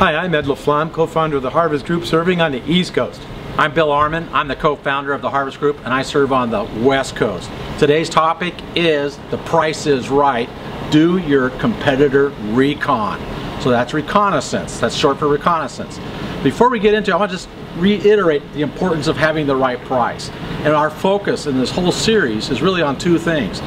Hi, I'm Ed LaFlamme, co-founder of the Harvest Group, serving on the East Coast. I'm Bill Arman. I'm the co-founder of the Harvest Group, and I serve on the West Coast. Today's topic is The Price is Right. Do your competitor recon. So that's reconnaissance. That's short for reconnaissance. Before we get into it, I want to just reiterate the importance of having the right price. And our focus in this whole series is really on two things.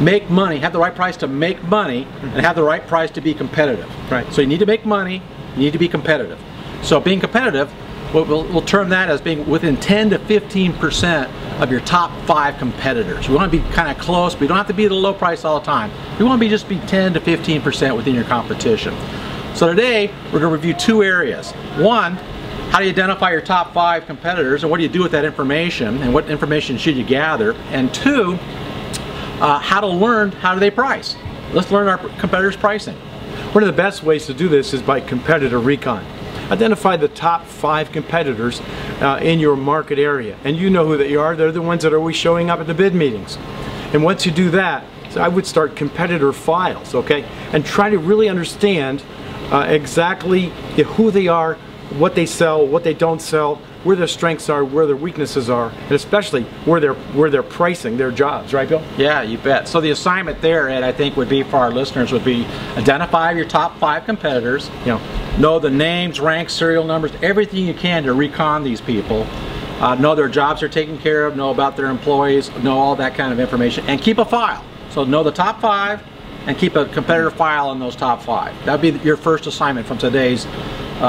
Make money, have the right price to make money, and have the right price to be competitive. Right. So you need to make money, you need to be competitive. So being competitive, we'll term that as being within 10 to 15% of your top 5 competitors. We want to be kind of close, but you don't have to be at a low price all the time. We want to be just be 10 to 15% within your competition. So today, we're going to review 2 areas. One, how do you identify your top 5 competitors, and what do you do with that information, and what information should you gather? And 2, how to learn how do they price. Let's learn our competitors' pricing. One of the best ways to do this is by competitor recon. Identify the top 5 competitors in your market area, and you know who they are. They're the ones that are always showing up at the bid meetings. And once you do that, so I would start competitor files, okay, and try to really understand exactly who they are, what they sell, what they don't sell, where their strengths are, where their weaknesses are, and especially where they're pricing their jobs, right, Bill? Yeah, you bet. So the assignment there, Ed, I think would be for our listeners would be identify your top 5 competitors. Know the names, ranks, serial numbers, everything you can to recon these people. Know their jobs are taken care of, know about their employees, know all that kind of information, and keep a file. So know the top 5 and keep a competitor file on those top 5. That would be your first assignment from today's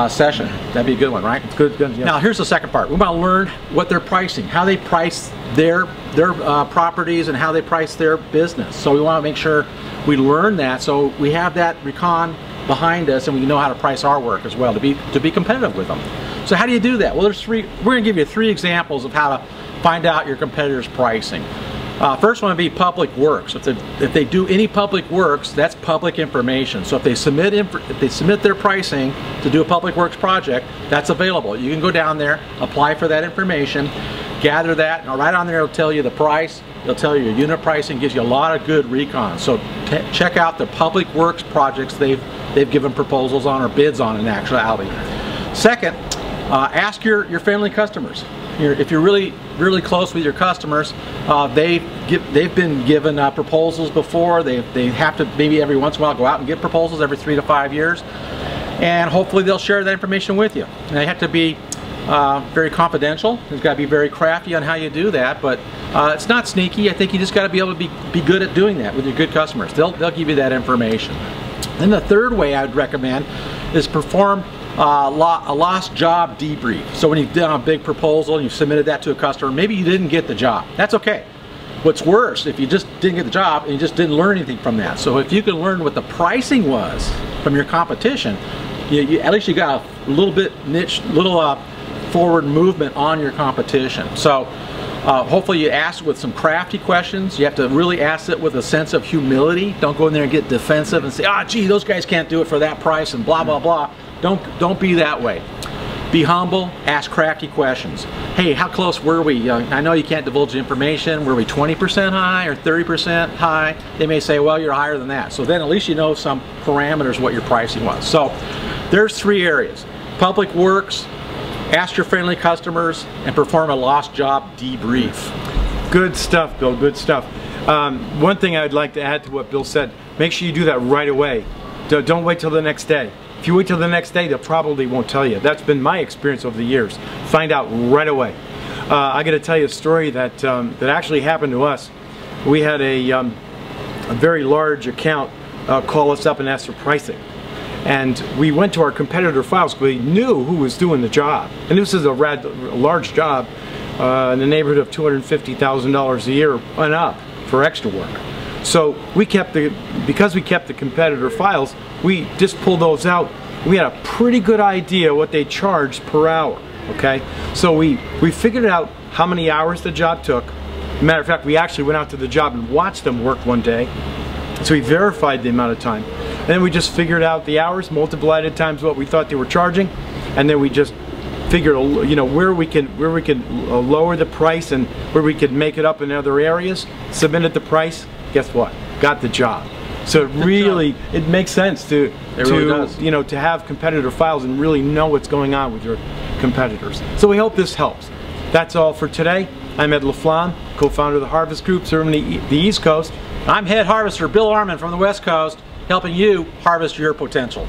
session. That'd be a good one, right? It's good. Yeah. Now here's the second part. We want to learn what they're pricing, how they price their properties, and how they price their business. So we want to make sure we learn that, so we have that recon behind us, and we know how to price our work as well to be competitive with them. So how do you do that? Well, there's 3. We're going to give you 3 examples of how to find out your competitors' pricing. First one would be public works. If they do any public works, that's public information. So if they submit their pricing to do a public works project, that's available. You can go down there, apply for that information, gather that, and right on there it'll tell you the price, it'll tell you your unit pricing, gives you a lot of good recon. So check out the public works projects they've given proposals on or bids on in actuality. Second, ask your friendly customers. If you're really close with your customers, they've been given proposals before. They have to maybe every once in a while go out and get proposals every 3 to 5 years, and hopefully they'll share that information with you. And they have to be very confidential. You've got to be very crafty on how you do that, but it's not sneaky. I think you just got to be able to be good at doing that with your good customers. They'll give you that information. Then the third way I would recommend is perform a lost job debrief. So when you've done a big proposal and you've submitted that to a customer, maybe you didn't get the job. That's okay. What's worse, if you just didn't get the job and you just didn't learn anything from that. So if you can learn what the pricing was from your competition, at least you got a little bit forward movement on your competition. So hopefully you ask with some crafty questions. You have to really ask it with a sense of humility. Don't go in there and get defensive and say, gee, those guys can't do it for that price and blah, blah, blah. Don't be that way. Be humble, ask crafty questions. Hey, how close were we? I know you can't divulge the information. Were we 20% high or 30% high? They may say, well, you're higher than that. So then at least you know some parameters what your pricing was. So there's 3 areas. Public works, ask your friendly customers, and perform a lost job debrief. Good stuff, Bill, good stuff. One thing I'd like to add to what Bill said, make sure you do that right away. Don't wait till the next day. If you wait till the next day, they probably won't tell you. That's been my experience over the years. Find out right away. I got to tell you a story that actually happened to us. We had a very large account call us up and ask for pricing. And we went to our competitor files because we knew who was doing the job. And this is a large job in the neighborhood of $250,000 a year and up for extra work. So because we kept the competitor files, we just pulled those out. We had a pretty good idea what they charged per hour, okay? So we figured out how many hours the job took. Matter of fact, we actually went out to the job and watched them work one day. So we verified the amount of time. And then we just figured out the hours, multiplied it times what we thought they were charging, and then we just figured, where we can lower the price and where we could make it up in other areas. Submitted the price. Guess what? Got the job. So it makes sense to really does. you know, to have competitor files and really know what's going on with your competitors. So we hope this helps. That's all for today. I'm Ed LaFlamme, co-founder of the Harvest Group, serving the East Coast. I'm head harvester Bill Arman from the West Coast, helping you harvest your potential.